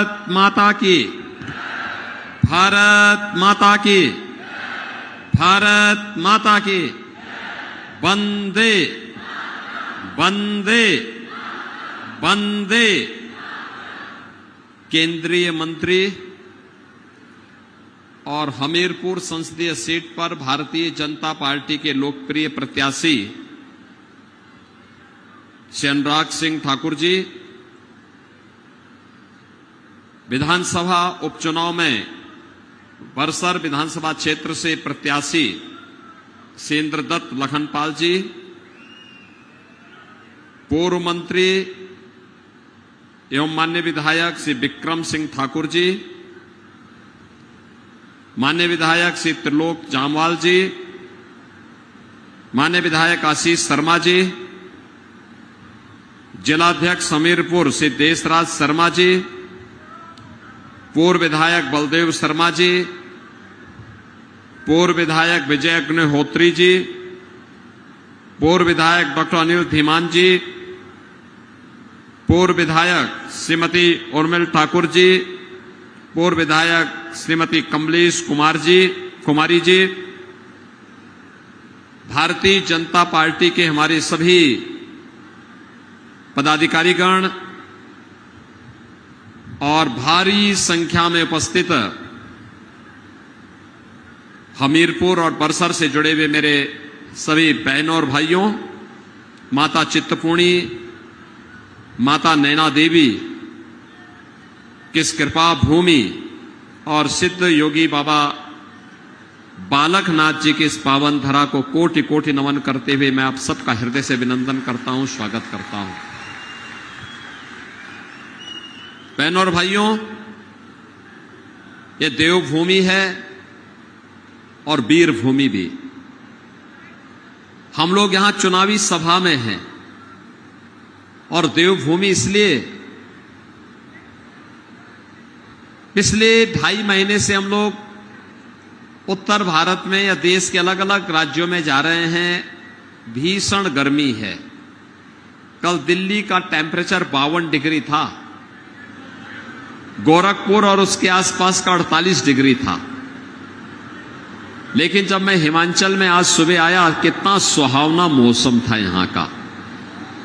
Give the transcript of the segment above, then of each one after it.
भारत माता की, भारत माता की, भारत माता की। वंदे वंदे वंदे। केंद्रीय मंत्री और हमीरपुर संसदीय सीट पर भारतीय जनता पार्टी के लोकप्रिय प्रत्याशी श्री अनुराग सिंह ठाकुर जी, विधानसभा उपचुनाव में बरसर विधानसभा क्षेत्र से प्रत्याशी श्री इंद्रदत्त लखनपाल जी, पूर्व मंत्री एवं माननीय विधायक श्री विक्रम सिंह ठाकुर जी, माननीय विधायक श्री त्रिलोक जामवाल जी, माननीय विधायक आशीष शर्मा जी, जिलाध्यक्ष हमीरपुर श्री देशराज शर्मा जी, पूर्व विधायक बलदेव शर्मा जी, पूर्व विधायक विजय अग्निहोत्री जी, पूर्व विधायक डॉक्टर अनिल धीमान जी, पूर्व विधायक श्रीमती उर्मिल ठाकुर जी, पूर्व विधायक श्रीमती कमलेश कुमारी जी, भारतीय जनता पार्टी के हमारे सभी पदाधिकारीगण और भारी संख्या में उपस्थित हमीरपुर और बरसर से जुड़े हुए मेरे सभी बहनों और भाइयों, माता चित्तपूर्णी, माता नैना देवी किस कृपा भूमि और सिद्ध योगी बाबा बालकनाथ जी की इस पावन धरा को कोटि कोटि नमन करते हुए मैं आप सबका हृदय से अभिनंदन करता हूं, स्वागत करता हूं। बहनों और भाइयों, ये देवभूमि है और वीर भूमि भी। हम लोग यहां चुनावी सभा में हैं और देवभूमि इसलिए पिछले 2.5 महीने से हम लोग उत्तर भारत में या देश के अलग अलग राज्यों में जा रहे हैं। भीषण गर्मी है। कल दिल्ली का टेम्परेचर 52 डिग्री था, गोरखपुर और उसके आसपास का 48 डिग्री था। लेकिन जब मैं हिमाचल में आज सुबह आया, कितना सुहावना मौसम था यहां का।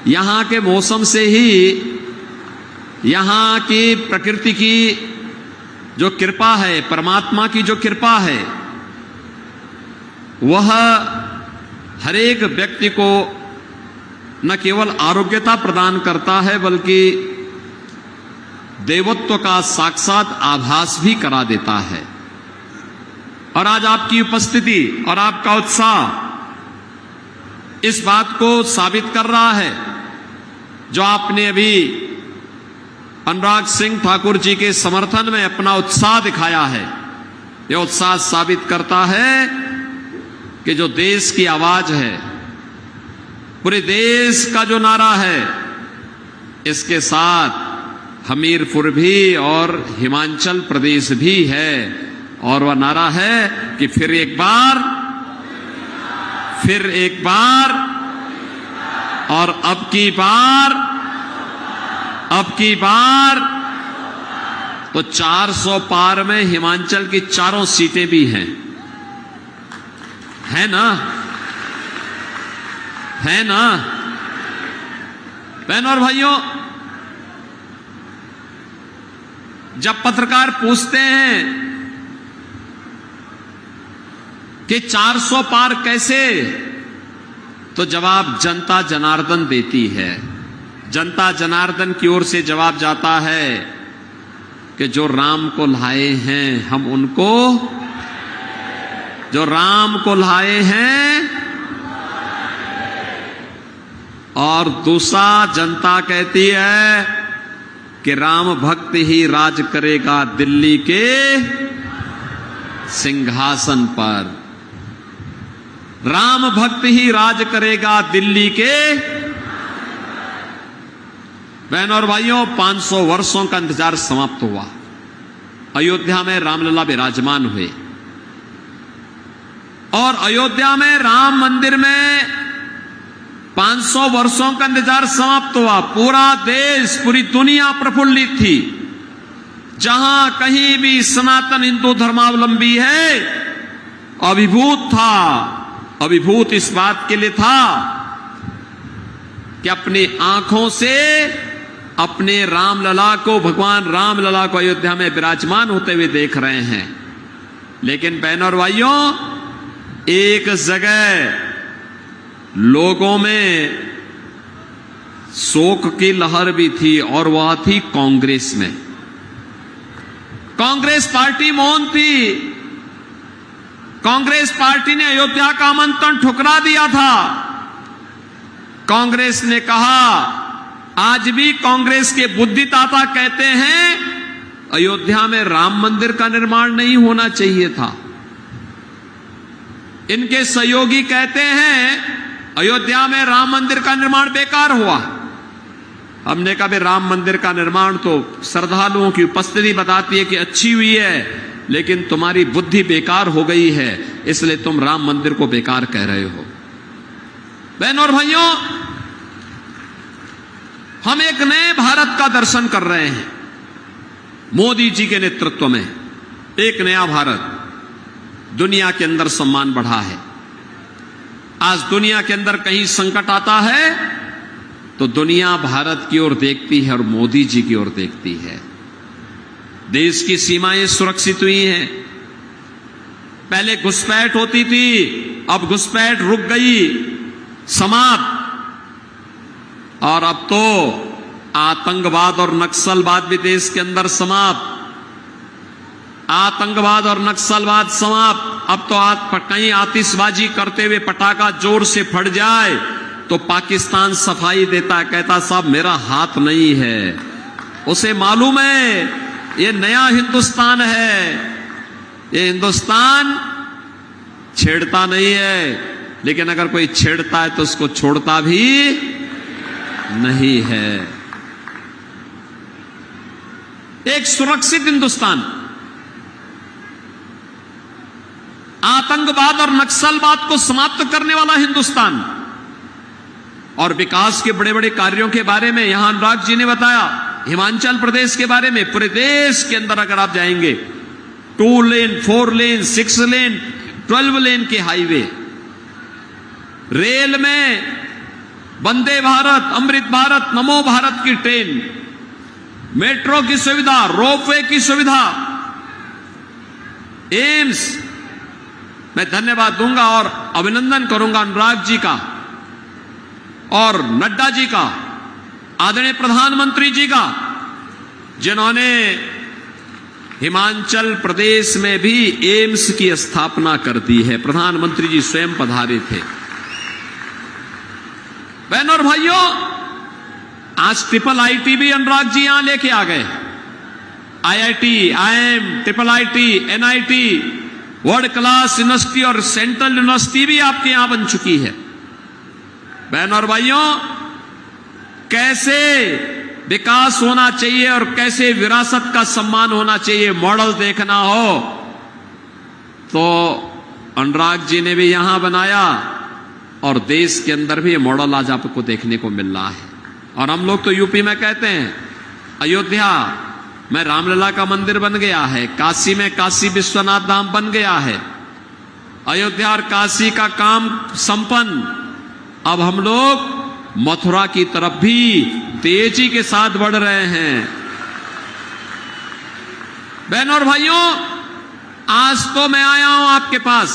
यहां के मौसम से ही यहां की प्रकृति की जो कृपा है, परमात्मा की जो कृपा है, वह हर एक व्यक्ति को न केवल आरोग्यता प्रदान करता है बल्कि देवत्व का साक्षात आभास भी करा देता है। और आज आपकी उपस्थिति और आपका उत्साह इस बात को साबित कर रहा है, जो आपने अभी अनुराग सिंह ठाकुर जी के समर्थन में अपना उत्साह दिखाया है। यह उत्साह साबित करता है कि जो देश की आवाज है, पूरे देश का जो नारा है, इसके साथ हमीरपुर भी और हिमाचल प्रदेश भी है। और वह नारा है कि फिर एक बार और अब की बार तो 400 पार में हिमाचल की 4 सीटें भी हैं, है ना? बहनों और भाइयों, जब पत्रकार पूछते हैं कि 400 पार कैसे, तो जवाब जनता जनार्दन देती है। जनता जनार्दन की ओर से जवाब जाता है कि जो राम को लाए हैं हम उनको, जो राम को लाए हैं। और दूसरा जनता कहती है कि राम भक्त ही राज करेगा दिल्ली के सिंहासन पर। राम भक्त ही राज करेगा दिल्ली के। बहनों और भाइयों, 500 वर्षों का इंतजार समाप्त हुआ। अयोध्या में रामलला विराजमान हुए और अयोध्या में राम मंदिर में 500 वर्षों का इंतजार समाप्त हुआ। पूरा देश, पूरी दुनिया प्रफुल्लित थी। जहां कहीं भी सनातन हिंदू धर्मावलंबी है, अभिभूत था। अभिभूत इस बात के लिए था कि अपनी आंखों से अपने रामलला को, भगवान रामलला को अयोध्या में विराजमान होते हुए देख रहे हैं। लेकिन बहनों और भाइयों, एक जगह लोगों में शोक की लहर भी थी और वह थी कांग्रेस में। कांग्रेस पार्टी मौन थी। कांग्रेस पार्टी ने अयोध्या का आमंत्रण ठुकरा दिया था। कांग्रेस ने कहा, आज भी कांग्रेस के बुद्धिदाता कहते हैं अयोध्या में राम मंदिर का निर्माण नहीं होना चाहिए था। इनके सहयोगी कहते हैं अयोध्या में राम मंदिर का निर्माण बेकार हुआ। हमने कहा भाई, राम मंदिर का निर्माण तो श्रद्धालुओं की उपस्थिति बताती है कि अच्छी हुई है, लेकिन तुम्हारी बुद्धि बेकार हो गई है, इसलिए तुम राम मंदिर को बेकार कह रहे हो। बहनों और भाइयों, हम एक नए भारत का दर्शन कर रहे हैं। मोदी जी के नेतृत्व में एक नया भारत। दुनिया के अंदर सम्मान बढ़ा है। आज दुनिया के अंदर कहीं संकट आता है तो दुनिया भारत की ओर देखती है और मोदी जी की ओर देखती है। देश की सीमाएं सुरक्षित हुई हैं। पहले घुसपैठ होती थी, अब घुसपैठ रुक गई, समाप्त। और अब तो आतंकवाद और नक्सलवाद भी देश के अंदर समाप्त। आतंकवाद और नक्सलवाद समाप्त। अब तो कहीं आतिशबाजी करते हुए पटाखा जोर से फट जाए तो पाकिस्तान सफाई देता, कहता साहब मेरा हाथ नहीं है। उसे मालूम है ये नया हिंदुस्तान है, ये हिंदुस्तान छेड़ता नहीं है, लेकिन अगर कोई छेड़ता है तो उसको छोड़ता भी नहीं है। एक सुरक्षित हिंदुस्तान, आतंकवाद और नक्सलवाद को समाप्त करने वाला हिंदुस्तान और विकास के बड़े बड़े कार्यों के बारे में यहां अनुराग जी ने बताया। हिमाचल प्रदेश के बारे में पूरे देश के अंदर अगर आप जाएंगे, 2 लेन, 4 लेन, 6 लेन, 12 लेन के हाईवे, रेल में वंदे भारत, अमृत भारत, नमो भारत की ट्रेन, मेट्रो की सुविधा, रोपवे की सुविधा, एम्स। मैं धन्यवाद दूंगा और अभिनंदन करूंगा अनुराग जी का और नड्डा जी का, आदरणीय प्रधानमंत्री जी का, जिन्होंने हिमाचल प्रदेश में भी एम्स की स्थापना कर दी है। प्रधानमंत्री जी स्वयं पधारे थे। बहनों और भाइयों, आज IIIT भी अनुराग जी यहां लेके आ गए। IIT, IIM, IIIT, NIT, world class university और सेंट्रल यूनिवर्सिटी भी आपके यहां बन चुकी है। बहनों और भाइयों, कैसे विकास होना चाहिए और कैसे विरासत का सम्मान होना चाहिए, मॉडल देखना हो तो अनुराग जी ने भी यहां बनाया और देश के अंदर भी ये मॉडल आज आपको देखने को मिल रहा है। और हम लोग तो यूपी में कहते हैं अयोध्या में रामलला का मंदिर बन गया है, काशी में काशी विश्वनाथ धाम बन गया है, अयोध्या और काशी का काम संपन्न। अब हम लोग मथुरा की तरफ भी तेजी के साथ बढ़ रहे हैं। बहनों और भाइयों, आज तो मैं आया हूं आपके पास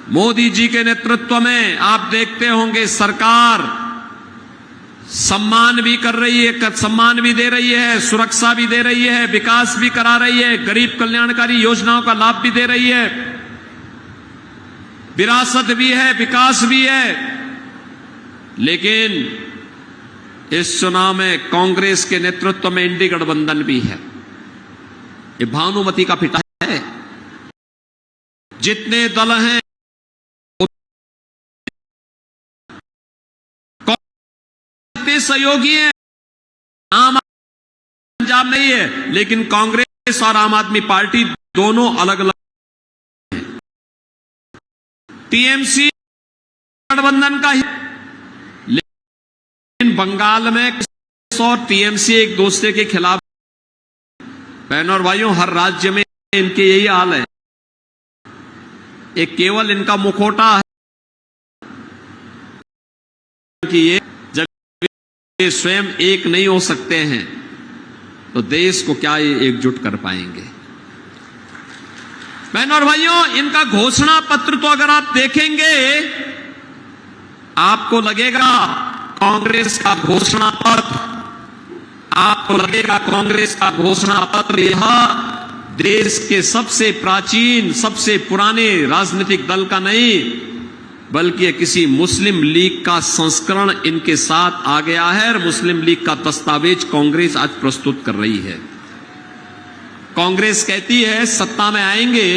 मोदी जी के नेतृत्व में। आप देखते होंगे सरकार सम्मान भी कर रही है, सम्मान भी दे रही है, सुरक्षा भी दे रही है, विकास भी करा रही है, गरीब कल्याणकारी योजनाओं का लाभ भी दे रही है, विरासत भी है, विकास भी है। लेकिन इस चुनाव में कांग्रेस के नेतृत्व में इंडी गठबंधन भी है। ये भानुमति का पिता है। जितने दल हैं सहयोगी हैं, आम पंजाब नहीं है, लेकिन कांग्रेस और आम आदमी पार्टी दोनों अलग अलग हैं। टीएमसी गठबंधन का ही, लेकिन बंगाल में और टीएमसी एक दूसरे के खिलाफ बहनों और भाइयों, हर राज्य में इनके यही हाल है। एक केवल इनका मुखौटा है कि ये जब ये स्वयं एक नहीं हो सकते हैं तो देश को क्या ये एकजुट कर पाएंगे। बहनों और भाइयों, इनका घोषणा पत्र तो अगर आप देखेंगे आपको लगेगा कांग्रेस का घोषणा पत्र, आपको लगेगा कांग्रेस का घोषणा पत्र यह देश के सबसे प्राचीन, सबसे पुराने राजनीतिक दल का नहीं, बल्कि किसी मुस्लिम लीग का संस्करण इनके साथ आ गया है और मुस्लिम लीग का दस्तावेज कांग्रेस आज प्रस्तुत कर रही है। कांग्रेस कहती है सत्ता में आएंगे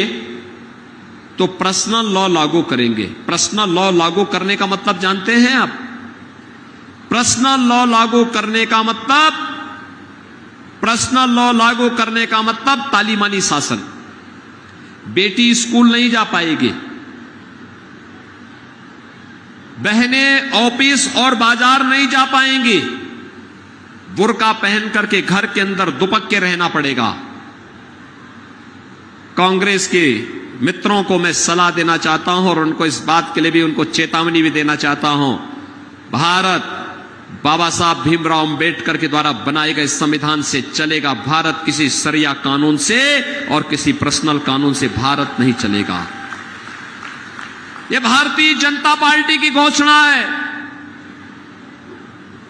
तो पर्सनल लॉ लागू करेंगे। पर्सनल लॉ लागू करने का मतलब जानते हैं आप? पर्सनल लॉ लागू करने का मतलब, पर्सनल लॉ लागू करने का मतलब तालीमानी शासन। बेटी स्कूल नहीं जा पाएगी, बहनें ऑफिस और बाजार नहीं जा पाएंगी, बुर्का पहन करके घर के अंदर दुपक के रहना पड़ेगा। कांग्रेस के मित्रों को मैं सलाह देना चाहता हूं और उनको इस बात के लिए भी उनको चेतावनी भी देना चाहता हूं। भारत बाबा साहब भीमराव अंबेडकर के द्वारा बनाए गए संविधान से चलेगा। भारत किसी शरिया कानून से और किसी पर्सनल कानून से भारत नहीं चलेगा। यह भारतीय जनता पार्टी की घोषणा है।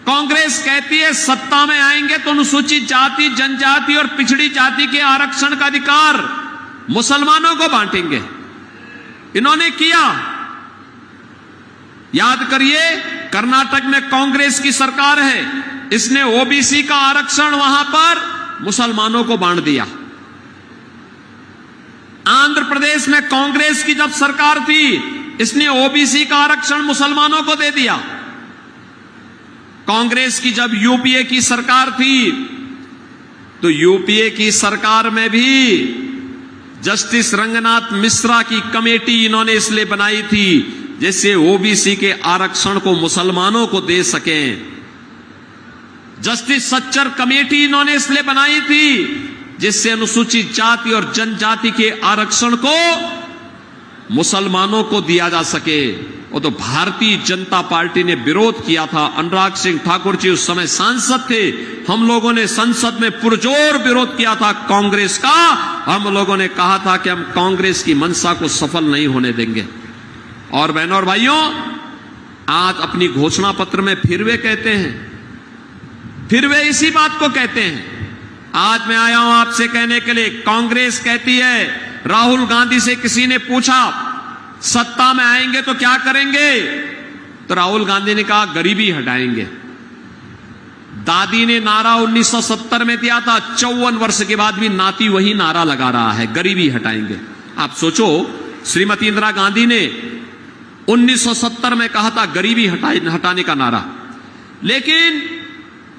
कांग्रेस कहती है सत्ता में आएंगे तो अनुसूचित जाति, जनजाति और पिछड़ी जाति के आरक्षण का अधिकार मुसलमानों को बांटेंगे। इन्होंने किया, याद करिए, कर्नाटक में कांग्रेस की सरकार है, इसने ओबीसी का आरक्षण वहां पर मुसलमानों को बांट दिया। आंध्र प्रदेश में कांग्रेस की जब सरकार थी, इसने ओबीसी का आरक्षण मुसलमानों को दे दिया। कांग्रेस की जब यूपीए की सरकार थी तो यूपीए की सरकार में भी जस्टिस रंगनाथ मिश्रा की कमेटी इन्होंने इसलिए बनाई थी जिससे ओबीसी के आरक्षण को मुसलमानों को दे सकें। जस्टिस सच्चर कमेटी इन्होंने इसलिए बनाई थी जिससे अनुसूचित जाति और जनजाति के आरक्षण को मुसलमानों को दिया जा सके। वो तो भारतीय जनता पार्टी ने विरोध किया था। अनुराग सिंह ठाकुर जी उस समय सांसद थे। हम लोगों ने संसद में पुरजोर विरोध किया था कांग्रेस का। हम लोगों ने कहा था कि हम कांग्रेस की मंशा को सफल नहीं होने देंगे। और बहनों और भाइयों, आज अपनी घोषणा पत्र में फिर वे कहते हैं, फिर वे इसी बात को कहते हैं। आज मैं आया हूं आपसे कहने के लिए, कांग्रेस कहती है, राहुल गांधी से किसी ने पूछा सत्ता में आएंगे तो क्या करेंगे, तो राहुल गांधी ने कहा गरीबी हटाएंगे। दादी ने नारा 1970 में दिया था, 54 वर्ष के बाद भी नाती वही नारा लगा रहा है, गरीबी हटाएंगे। आप सोचो, श्रीमती इंदिरा गांधी ने 1970 में कहा था गरीबी हटाने का नारा, लेकिन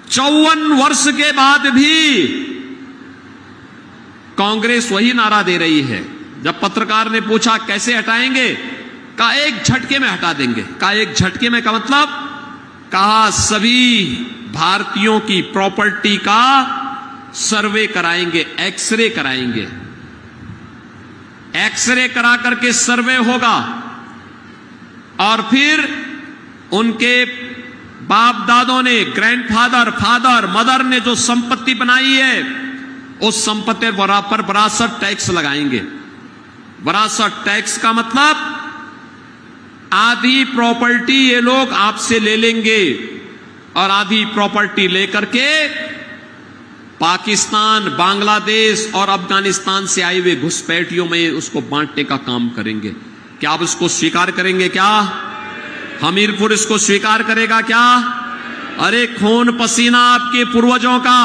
54 वर्ष के बाद भी कांग्रेस वही नारा दे रही है। जब पत्रकार ने पूछा कैसे हटाएंगे, कहा एक झटके में हटा देंगे। कहा एक झटके में का मतलब, कहा सभी भारतीयों की प्रॉपर्टी का सर्वे कराएंगे, एक्सरे कराएंगे। एक्सरे करा करके सर्वे होगा और फिर उनके बाप दादों ने, ग्रैंडफादर, फादर, मदर ने जो संपत्ति बनाई है, उस संपत्ति पर विरासत टैक्स लगाएंगे। विरासत टैक्स का मतलब आधी प्रॉपर्टी ये लोग आपसे ले लेंगे और आधी प्रॉपर्टी लेकर के पाकिस्तान, बांग्लादेश और अफगानिस्तान से आए हुए घुसपैठियों में उसको बांटने का काम करेंगे। क्या आप इसको स्वीकार करेंगे? क्या हमीरपुर इसको स्वीकार करेगा? क्या? अरे खून पसीना आपके पूर्वजों का,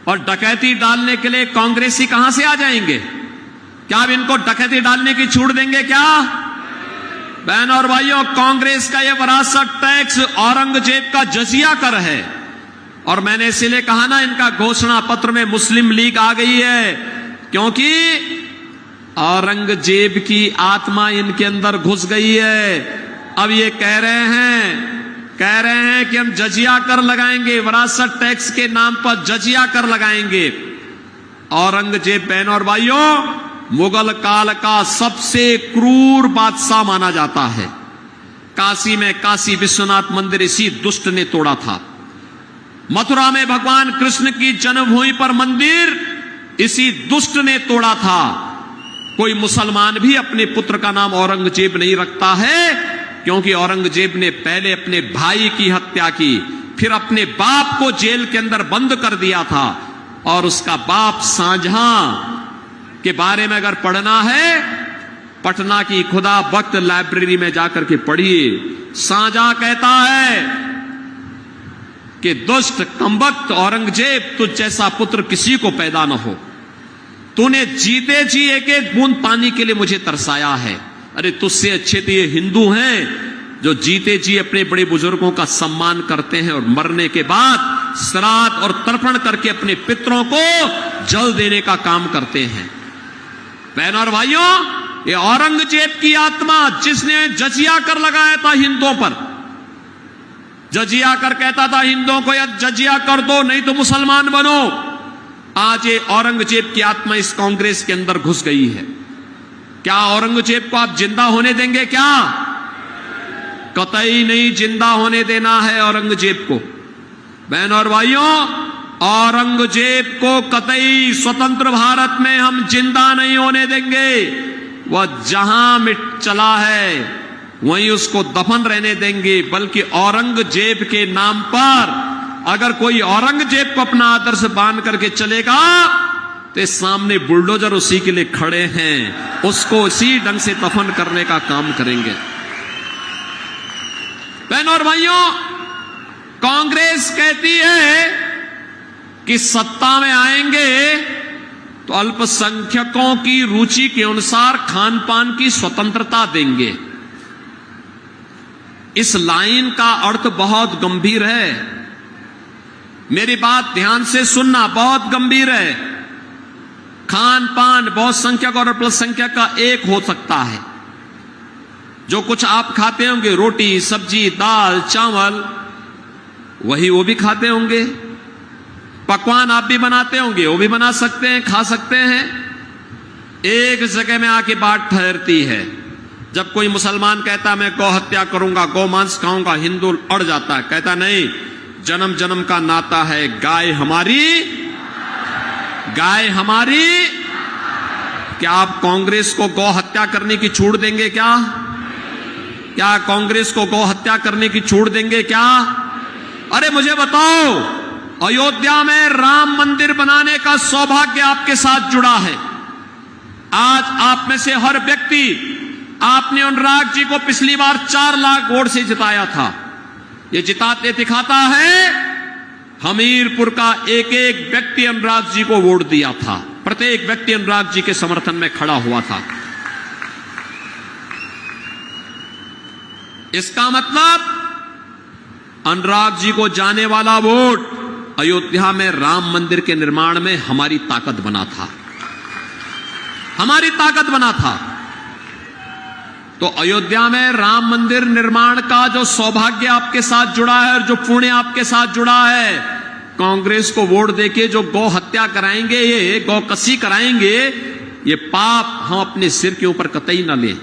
और डकैती डालने के लिए कांग्रेसी कहां से आ जाएंगे? क्या आप इनको डकैती डालने की छूट देंगे? क्या बहन और भाइयों, कांग्रेस का यह विरासत टैक्स औरंगजेब का जजिया कर है। और मैंने इसलिए कहा ना, इनका घोषणा पत्र में मुस्लिम लीग आ गई है, क्योंकि औरंगजेब की आत्मा इनके अंदर घुस गई है। अब ये कह रहे हैं कि हम जजिया कर लगाएंगे, विरासत टैक्स के नाम पर जजिया कर लगाएंगे। औरंगजेब बहन और भाइयों मुगल काल का सबसे क्रूर बादशाह माना जाता है। काशी में काशी विश्वनाथ मंदिर इसी दुष्ट ने तोड़ा था। मथुरा में भगवान कृष्ण की जन्मभूमि पर मंदिर इसी दुष्ट ने तोड़ा था। कोई मुसलमान भी अपने पुत्र का नाम औरंगजेब नहीं रखता है, क्योंकि औरंगजेब ने पहले अपने भाई की हत्या की, फिर अपने बाप को जेल के अंदर बंद कर दिया था। और उसका बाप शाहजहां के बारे में अगर पढ़ना है, पटना की खुदा वक्त लाइब्रेरी में जाकर के पढ़िए। शाहजहां कहता है कि दुष्ट कमबख्त औरंगजेब, तुझ जैसा पुत्र किसी को पैदा न हो। तूने जीते जी एक एक बूंद पानी के लिए मुझे तरसाया है। अरे तुझसे अच्छे तो ये हिंदू हैं जो जीते जी अपने बड़े बुजुर्गों का सम्मान करते हैं और मरने के बाद श्राद्ध और तर्पण करके अपने पितरों को जल देने का काम करते हैं। बहनों और भाइयों, ये औरंगजेब की आत्मा जिसने जजिया कर लगाया था हिंदुओं पर, जजिया कर कहता था हिंदुओं को या जजिया कर दो नहीं तो मुसलमान बनो। आज ये औरंगजेब की आत्मा इस कांग्रेस के अंदर घुस गई है। क्या औरंगजेब को आप जिंदा होने देंगे? क्या? कतई नहीं जिंदा होने देना है औरंगजेब को। बहनों और भाइयों, औरंगजेब को कतई स्वतंत्र भारत में हम जिंदा नहीं होने देंगे। वह जहां मिट चला है वहीं उसको दफन रहने देंगे। बल्कि औरंगजेब के नाम पर अगर कोई औरंगजेब को अपना आदर्श बांध करके चलेगा तो सामने बुलडोजर उसी के लिए खड़े हैं, उसको उसी ढंग से दफन करने का काम करेंगे। बहनों और भाइयों, कांग्रेस कहती है कि सत्ता में आएंगे तो अल्पसंख्यकों की रुचि के अनुसार खान पान की स्वतंत्रता देंगे। इस लाइन का अर्थ बहुत गंभीर है। मेरी बात ध्यान से सुनना, बहुत गंभीर है। खान पान बहुत संख्यक और अल्पसंख्यक का एक हो सकता है। जो कुछ आप खाते होंगे, रोटी सब्जी दाल चावल, वही वो भी खाते होंगे। पकवान आप भी बनाते होंगे, वो भी बना सकते हैं, खा सकते हैं। एक जगह में आके बात ठहरती है। जब कोई मुसलमान कहता मैं गौ हत्या करूंगा, गौ मांस खाऊंगा, हिंदू अड़ जाता है, कहता नहीं, जन्म जन्म का नाता है, गाय हमारी, गाय हमारी। क्या आप कांग्रेस को गौ हत्या करने की छूट देंगे? क्या कांग्रेस को गौ हत्या करने की छूट देंगे? क्या? अरे मुझे बताओ, अयोध्या में राम मंदिर बनाने का सौभाग्य आपके साथ जुड़ा है। आज आप में से हर व्यक्ति, आपने अनुराग जी को पिछली बार 4 लाख वोट से जिताया था। ये जिताते दिखाता है हमीरपुर का एक एक व्यक्ति अनुराग जी को वोट दिया था। प्रत्येक व्यक्ति अनुराग जी के समर्थन में खड़ा हुआ था। इसका मतलब अनुराग जी को जाने वाला वोट अयोध्या में राम मंदिर के निर्माण में हमारी ताकत बना था, हमारी ताकत बना था। तो अयोध्या में राम मंदिर निर्माण का जो सौभाग्य आपके साथ जुड़ा है और जो पुण्य आपके साथ जुड़ा है, कांग्रेस को वोट देके जो गौ हत्या कराएंगे, ये गौ कसी कराएंगे, ये पाप हम अपने सिर के ऊपर कतई न लें,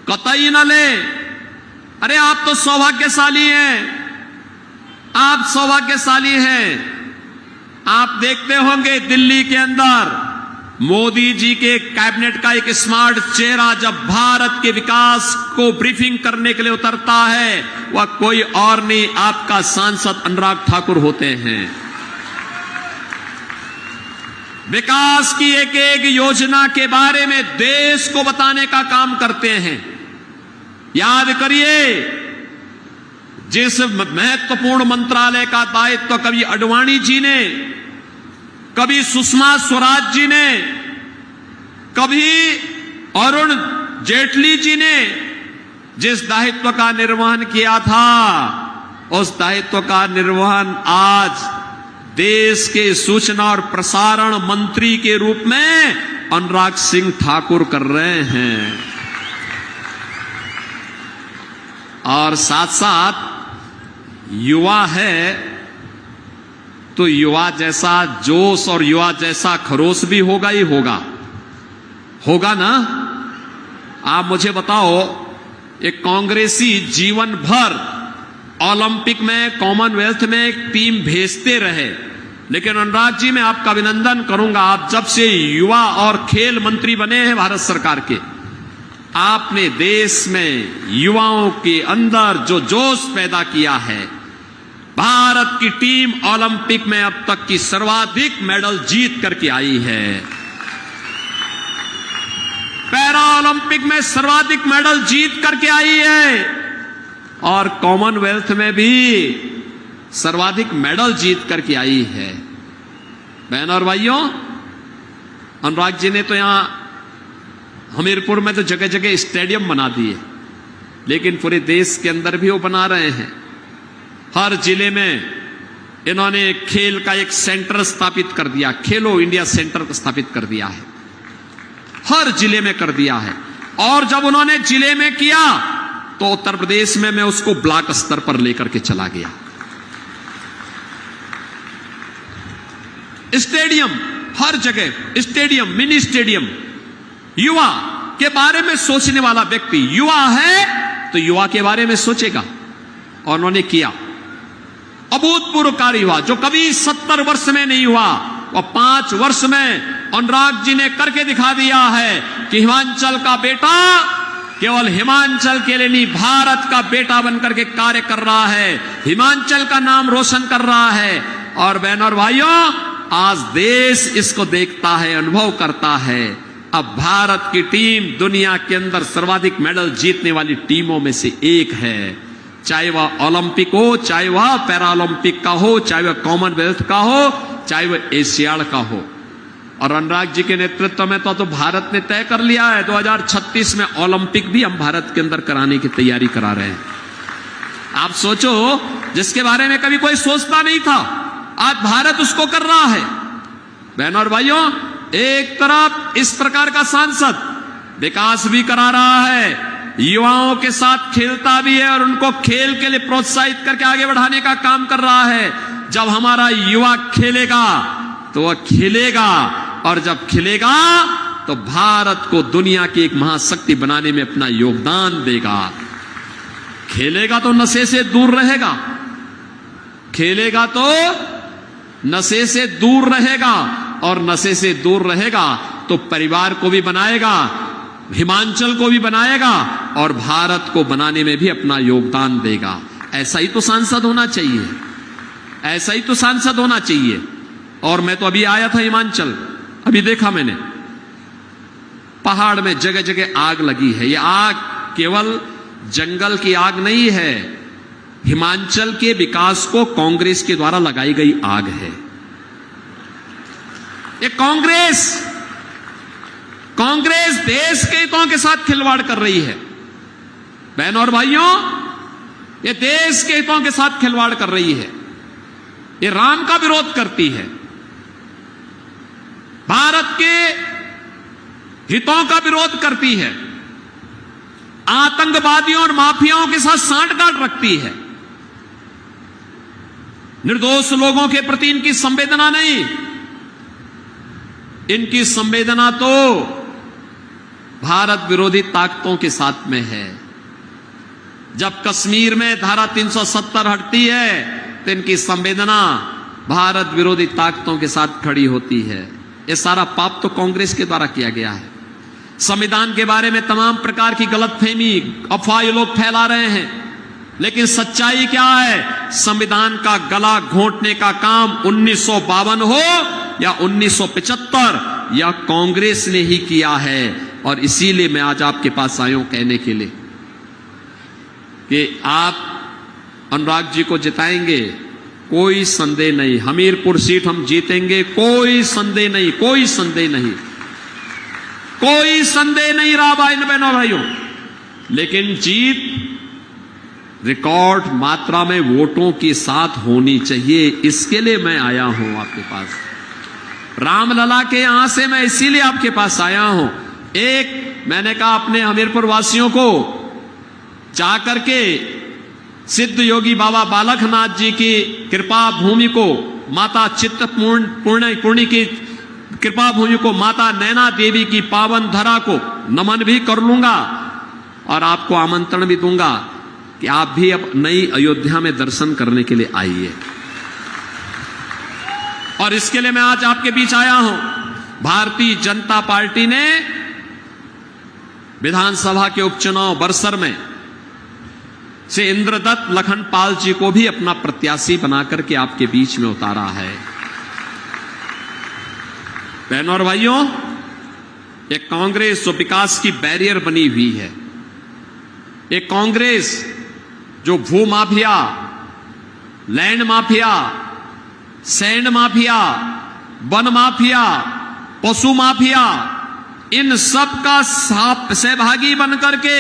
कतई न लें। अरे आप तो सौभाग्यशाली हैं, आप सौभाग्यशाली हैं। आप देखते होंगे दिल्ली के अंदर मोदी जी के कैबिनेट का एक स्मार्ट चेहरा जब भारत के विकास को ब्रीफिंग करने के लिए उतरता है, वह कोई और नहीं, आपका सांसद अनुराग ठाकुर होते हैं। विकास की एक एक योजना के बारे में देश को बताने का काम करते हैं। याद करिए, जिस महत्वपूर्ण मंत्रालय का दायित्व कभी आडवाणी जी ने, कभी सुषमा स्वराज जी ने, कभी अरुण जेटली जी ने जिस दायित्व का निर्वहन किया था, उस दायित्व का निर्वहन आज देश के सूचना और प्रसारण मंत्री के रूप में अनुराग सिंह ठाकुर कर रहे हैं। और साथ साथ युवा है, तो युवा जैसा जोश और युवा जैसा खरोश भी होगा ही होगा ना। आप मुझे बताओ, एक कांग्रेसी जीवन भर ओलंपिक में, कॉमनवेल्थ में एक टीम भेजते रहे, लेकिन अनुराग जी मैं आपका अभिनंदन करूंगा, आप जब से युवा और खेल मंत्री बने हैं भारत सरकार के, आपने देश में युवाओं के अंदर जो जोश पैदा किया है। भारत की टीम ओलंपिक में अब तक की सर्वाधिक मेडल जीत करके आई है। पैरा ओलंपिक में सर्वाधिक मेडल जीत करके आई है और कॉमनवेल्थ में भी सर्वाधिक मेडल जीत करके आई है। बहनों और भाइयों, अनुराग जी ने तो यहां हमीरपुर में तो जगह जगह स्टेडियम बना दिए, लेकिन पूरे देश के अंदर भी वो बना रहे हैं। हर जिले में इन्होंने खेल का एक सेंटर स्थापित कर दिया, खेलो इंडिया सेंटर स्थापित कर दिया है, हर जिले में कर दिया है। और जब उन्होंने जिले में किया तो उत्तर प्रदेश में मैं उसको ब्लॉक स्तर पर लेकर के चला गया। स्टेडियम, हर जगह स्टेडियम, मिनी स्टेडियम। युवा के बारे में सोचने वाला व्यक्ति युवा है तो युवा के बारे में सोचेगा, और उन्होंने किया। अभूतपूर्व कार्य हुआ जो कभी 70 वर्ष में नहीं हुआ, और 5 वर्ष में अनुराग जी ने करके दिखा दिया है कि हिमाचल का बेटा केवल हिमाचल के लिए नहीं, भारत का बेटा बनकर के कार्य कर रहा है, हिमाचल का नाम रोशन कर रहा है। और बहनों और भाइयों, आज देश इसको देखता है, अनुभव करता है। अब भारत की टीम दुनिया के अंदर सर्वाधिक मेडल जीतने वाली टीमों में से एक है, चाहे वह ओलंपिक हो, चाहे वह पैरा ओलंपिक का हो, चाहे वह कॉमनवेल्थ का हो, चाहे वह एशियाड का हो। और अनुराग जी के नेतृत्व में तो भारत ने तय कर लिया है 2036 में ओलंपिक भी हम भारत के अंदर कराने की तैयारी करा रहे हैं। आप सोचो, जिसके बारे में कभी कोई सोचता नहीं था, आज भारत उसको कर रहा है। बहनों और भाइयों, एक तरफ इस प्रकार का सांसद विकास भी करा रहा है, युवाओं के साथ खेलता भी है और उनको खेल के लिए प्रोत्साहित करके आगे बढ़ाने का काम कर रहा है। जब हमारा युवा खेलेगा तो वह खिलेगा, और जब खिलेगा तो भारत को दुनिया की एक महाशक्ति बनाने में अपना योगदान देगा। खेलेगा तो नशे से दूर रहेगा, खेलेगा तो नशे से दूर रहेगा, और नशे से दूर रहेगा तो परिवार को भी बनाएगा, हिमाचल को भी बनाएगा, और भारत को बनाने में भी अपना योगदान देगा। ऐसा ही तो सांसद होना चाहिए, ऐसा ही तो सांसद होना चाहिए। और मैं तो अभी आया था हिमाचल, अभी देखा मैंने पहाड़ में जगह जगह आग लगी है। ये आग केवल जंगल की आग नहीं है, हिमाचल के विकास को कांग्रेस के द्वारा लगाई गई आग है। ये कांग्रेस देश के हितों के साथ खिलवाड़ कर रही है। बहनों और भाइयों, ये देश के हितों के साथ खिलवाड़ कर रही है, ये राम का विरोध करती है, भारत के हितों का विरोध करती है, आतंकवादियों और माफियाओं के साथ सांठगांठ रखती है। निर्दोष लोगों के प्रति इनकी संवेदना नहीं, इनकी संवेदना तो भारत विरोधी ताकतों के साथ में है। जब कश्मीर में धारा 370 हटती है तो इनकी संवेदना भारत विरोधी ताकतों के साथ खड़ी होती है। यह सारा पाप तो कांग्रेस के द्वारा किया गया है। संविधान के बारे में तमाम प्रकार की गलतफहमी, अफवाह ये लोग फैला रहे हैं, लेकिन सच्चाई क्या है? संविधान का गला घोंटने का काम 1952 हो या 1975, यह कांग्रेस ने ही किया है। और इसीलिए मैं आज आपके पास आया हूं कहने के लिए कि आप अनुराग जी को जिताएंगे, कोई संदेह नहीं। हमीरपुर सीट हम जीतेंगे, कोई संदेह नहीं, कोई संदेह नहीं, कोई संदेह नहीं रहा बहनों भाइयों। लेकिन जीत रिकॉर्ड मात्रा में वोटों के साथ होनी चाहिए, इसके लिए मैं आया हूं आपके पास। रामलला के यहां से मैं इसीलिए आपके पास आया हूं। एक मैंने कहा अपने हमीरपुर वासियों को जाकर के सिद्ध योगी बाबा बालकनाथ जी की कृपा भूमि को माता चित्तपूर्णी की कृपा भूमि को, माता नैना देवी की पावन धरा को नमन भी कर लूंगा और आपको आमंत्रण भी दूंगा कि आप भी अब नई अयोध्या में दर्शन करने के लिए आइए। और इसके लिए मैं आज आपके बीच आया हूं। भारतीय जनता पार्टी ने विधानसभा के उपचुनाव बरसर में से इंद्रदत्त लखनपाल जी को भी अपना प्रत्याशी बनाकर के आपके बीच में उतारा है। बहनों और भाइयों, एक कांग्रेस जो विकास की बैरियर बनी हुई है, एक कांग्रेस जो भू mafia, land mafia, sand mafia, one mafia, पशु माफिया, इन सब का सहभागी बनकर के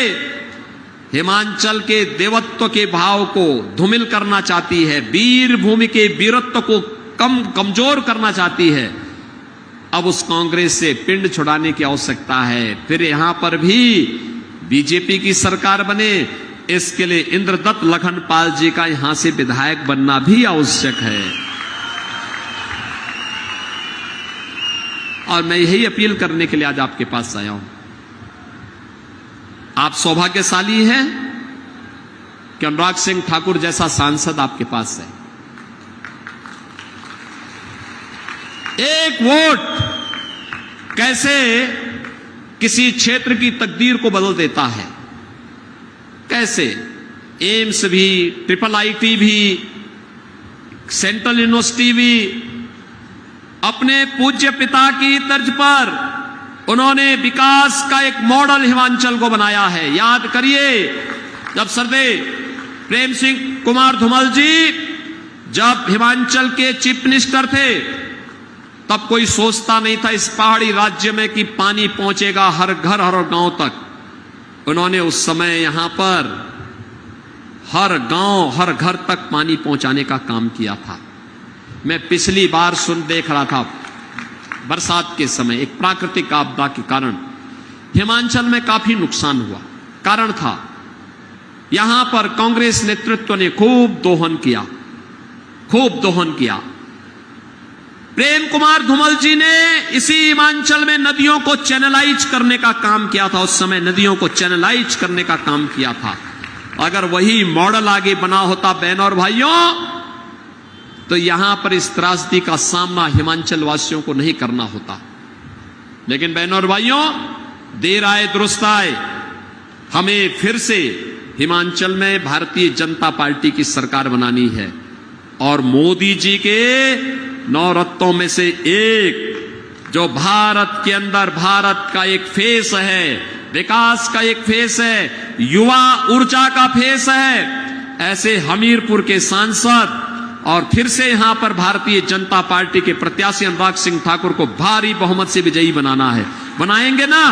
हिमाचल के देवत्व के भाव को धूमिल करना चाहती है, वीर भूमि के वीरत्व को कमजोर करना चाहती है। अब उस कांग्रेस से पिंड छुड़ाने की आवश्यकता है। फिर यहां पर भी बीजेपी की सरकार बने, इसके लिए इंद्रदत्त लखनपाल जी का यहां से विधायक बनना भी आवश्यक है। और मैं यही अपील करने के लिए आज आपके पास आया हूं। आप सौभाग्यशाली हैं कि अनुराग सिंह ठाकुर जैसा सांसद आपके पास है। एक वोट कैसे किसी क्षेत्र की तकदीर को बदल देता है, कैसे एम्स भी, ट्रिपल आईटी भी, सेंट्रल यूनिवर्सिटी भी अपने पूज्य पिता की तर्ज पर उन्होंने विकास का एक मॉडल हिमाचल को बनाया है। याद करिए, जब सरदेव प्रेम सिंह कुमार धूमल जी जब हिमाचल के चीफ मिनिस्टर थे, तब कोई सोचता नहीं था इस पहाड़ी राज्य में कि पानी पहुंचेगा हर घर हर गांव तक। उन्होंने उस समय यहां पर हर गांव हर घर तक पानी पहुंचाने का काम किया था। मैं पिछली बार देख रहा था, बरसात के समय एक प्राकृतिक आपदा के कारण हिमाचल में काफी नुकसान हुआ। कारण था यहां पर कांग्रेस नेतृत्व ने खूब दोहन किया। प्रेम कुमार धूमल जी ने इसी हिमाचल में नदियों को चैनलाइज करने का काम किया था। उस समय नदियों को चैनलाइज करने का काम किया था। अगर वही मॉडल आगे बना होता बहनों और भाइयों, तो यहां पर इस त्रासदी का सामना हिमाचल वासियों को नहीं करना होता। लेकिन बहनों और भाइयों, देर आए दुरुस्त आए, हमें फिर से हिमाचल में भारतीय जनता पार्टी की सरकार बनानी है। और मोदी जी के 9 रत्नों में से एक, जो भारत के अंदर भारत का एक फेस है, विकास का एक फेस है, युवा ऊर्जा का फेस है, ऐसे हमीरपुर के सांसद और फिर से यहां पर भारतीय जनता पार्टी के प्रत्याशी अनुराग सिंह ठाकुर को भारी बहुमत से विजयी बनाना है। बनाएंगे ना?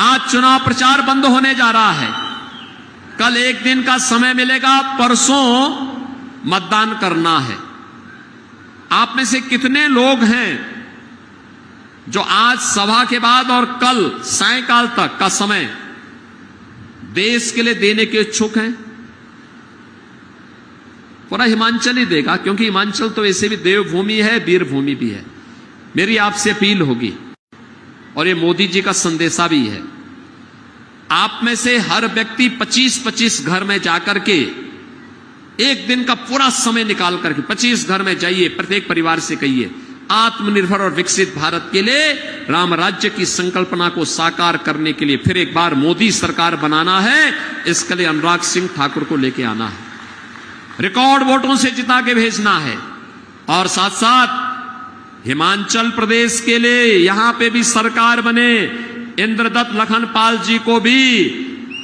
आज चुनाव प्रचार बंद होने जा रहा है। कल एक दिन का समय मिलेगा, परसों मतदान करना है। आप में से कितने लोग हैं जो आज सभा के बाद और कल सायंकाल तक का समय देश के लिए देने के इच्छुक हैं? पूरा हिमाचल ही देगा, क्योंकि हिमाचल तो वैसे भी देवभूमि है, वीर भूमि भी है। मेरी आपसे अपील होगी, और ये मोदी जी का संदेशा भी है, आप में से हर व्यक्ति 25-25 घर में जाकर के एक दिन का पूरा समय निकाल करके 25 घर में जाइए, प्रत्येक परिवार से कहिए, आत्मनिर्भर और विकसित भारत के लिए, राम राज्य की संकल्पना को साकार करने के लिए फिर एक बार मोदी सरकार बनाना है। इसके लिए अनुराग सिंह ठाकुर को लेके आना है, रिकॉर्ड वोटों से जिता के भेजना है। और साथ साथ हिमाचल प्रदेश के लिए यहां पे भी सरकार बने, इंद्रदत्त लखनपाल जी को भी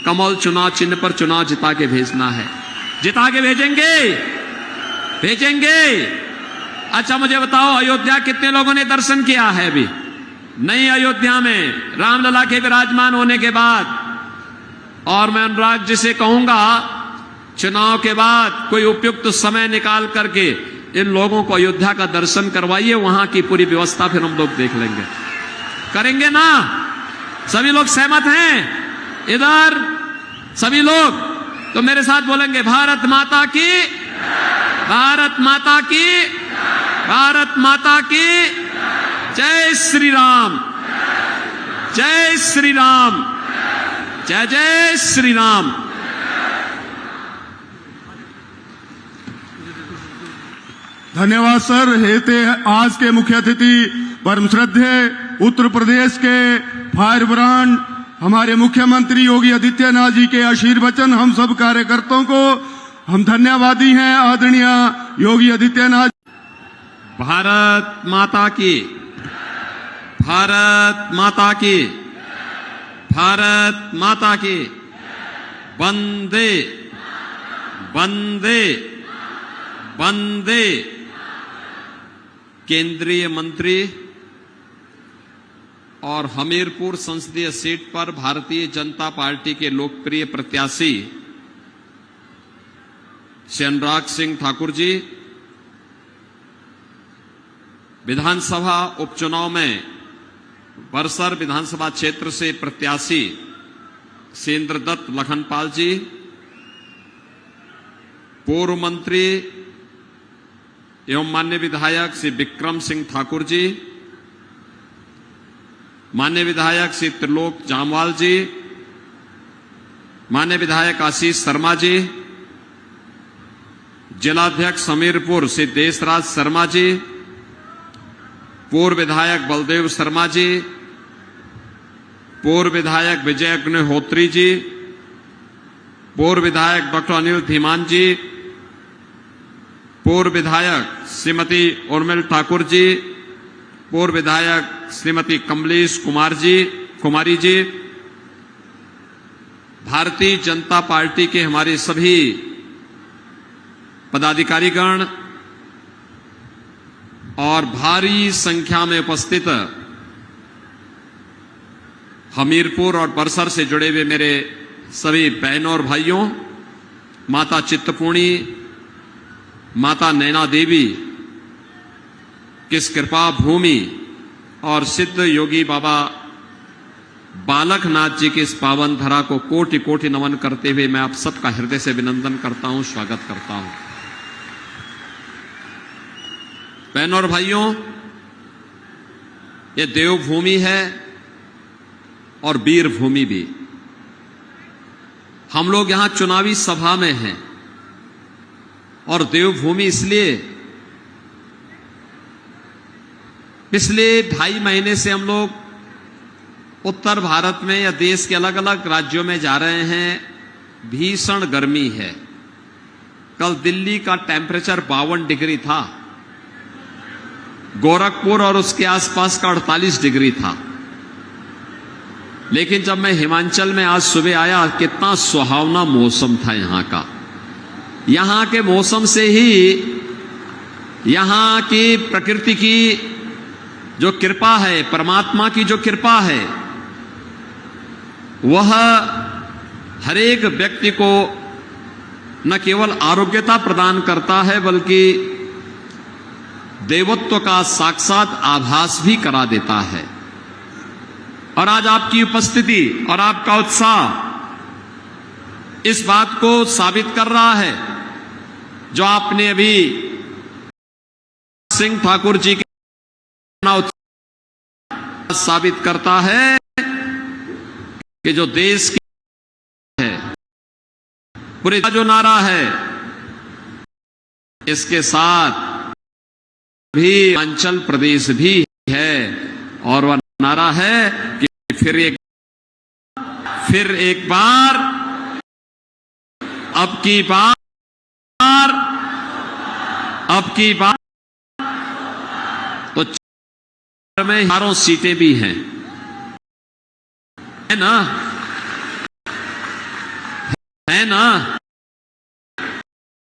कमल चुनाव चिन्ह पर चुनाव जिता के भेजना है। जिता के भेजेंगे। अच्छा मुझे बताओ, अयोध्या कितने लोगों ने दर्शन किया है अभी? नई अयोध्या में रामलला के विराजमान होने के बाद। और मैं अनुराग जी से कहूंगा, चुनाव के बाद कोई उपयुक्त समय निकाल करके इन लोगों को अयोध्या का दर्शन करवाइए। वहां की पूरी व्यवस्था फिर हम लोग देख लेंगे। करेंगे ना? सभी लोग सहमत हैं? इधर सभी लोग तो मेरे साथ बोलेंगे, भारत माता की, भारत माता की। भारत माता की जय श्री राम, जय श्री राम, जय जय श्री राम। धन्यवाद सर। हे ते आज के मुख्य अतिथि परम श्रद्धेय उत्तर प्रदेश के फायर ब्रांड हमारे मुख्यमंत्री योगी आदित्यनाथ जी के आशीर्वचन हम सब कार्यकर्ताओं को हम धन्यवादी हैं। आदरणीय योगी आदित्यनाथ। भारत माता की, भारत माता की, भारत माता की। वंदे वंदे वंदे। केंद्रीय मंत्री और हमीरपुर संसदीय सीट पर भारतीय जनता पार्टी के लोकप्रिय प्रत्याशी श्री अनुराग सिंह ठाकुर जी, विधानसभा उपचुनाव में बरसर विधानसभा क्षेत्र से प्रत्याशी श्री इंद्रदत्त लखनपाल जी, पूर्व मंत्री एवं मान्य विधायक श्री विक्रम सिंह ठाकुर जी, मान्य विधायक श्री त्रिलोक जामवाल जी, मान्य विधायक आशीष शर्मा जी, जिलाध्यक्ष हमीरपुर श्री देशराज शर्मा जी, पूर्व विधायक बलदेव शर्मा जी, पूर्व विधायक विजय अग्निहोत्री जी, पूर्व विधायक डॉक्टर अनिल धीमान जी, पूर्व विधायक श्रीमती उर्मिल ठाकुर जी, पूर्व विधायक श्रीमती कमलेश कुमारी जी, भारतीय जनता पार्टी के हमारे सभी पदाधिकारीगण और भारी संख्या में उपस्थित हमीरपुर और बरसर से जुड़े हुए मेरे सभी बहनों और भाइयों, माता चित्तपूर्णी, माता नैना देवी किस कृपा भूमि और सिद्ध योगी बाबा बालकनाथ जी की इस पावन धरा को कोटि कोटि नमन करते हुए मैं आप सबका हृदय से अभिनंदन करता हूं, स्वागत करता हूं। बहनों और भाइयों, ये देवभूमि है और वीर भूमि भी। हम लोग यहां चुनावी सभा में हैं और देवभूमि इसलिए पिछले 2.5 महीने से हम लोग उत्तर भारत में या देश के अलग अलग राज्यों में जा रहे हैं। भीषण गर्मी है। कल दिल्ली का टेम्परेचर 52 डिग्री था, गोरखपुर और उसके आसपास का 48 डिग्री था। लेकिन जब मैं हिमाचल में आज सुबह आया, कितना सुहावना मौसम था यहां का। यहां के मौसम से ही यहां की प्रकृति की जो कृपा है, परमात्मा की जो कृपा है, वह हर एक व्यक्ति को न केवल आरोग्यता प्रदान करता है बल्कि देवत्व का साक्षात आभास भी करा देता है। और आज आपकी उपस्थिति और आपका उत्साह इस बात को साबित कर रहा है जो आपने अभी सिंह ठाकुर जी के साबित करता है कि जो देश की है पूरे जो नारा है, इसके साथ भी हिमाचल प्रदेश भी है और वह नारा है कि फिर एक बार अब की बार तो में 4 सीटें भी हैं, है ना?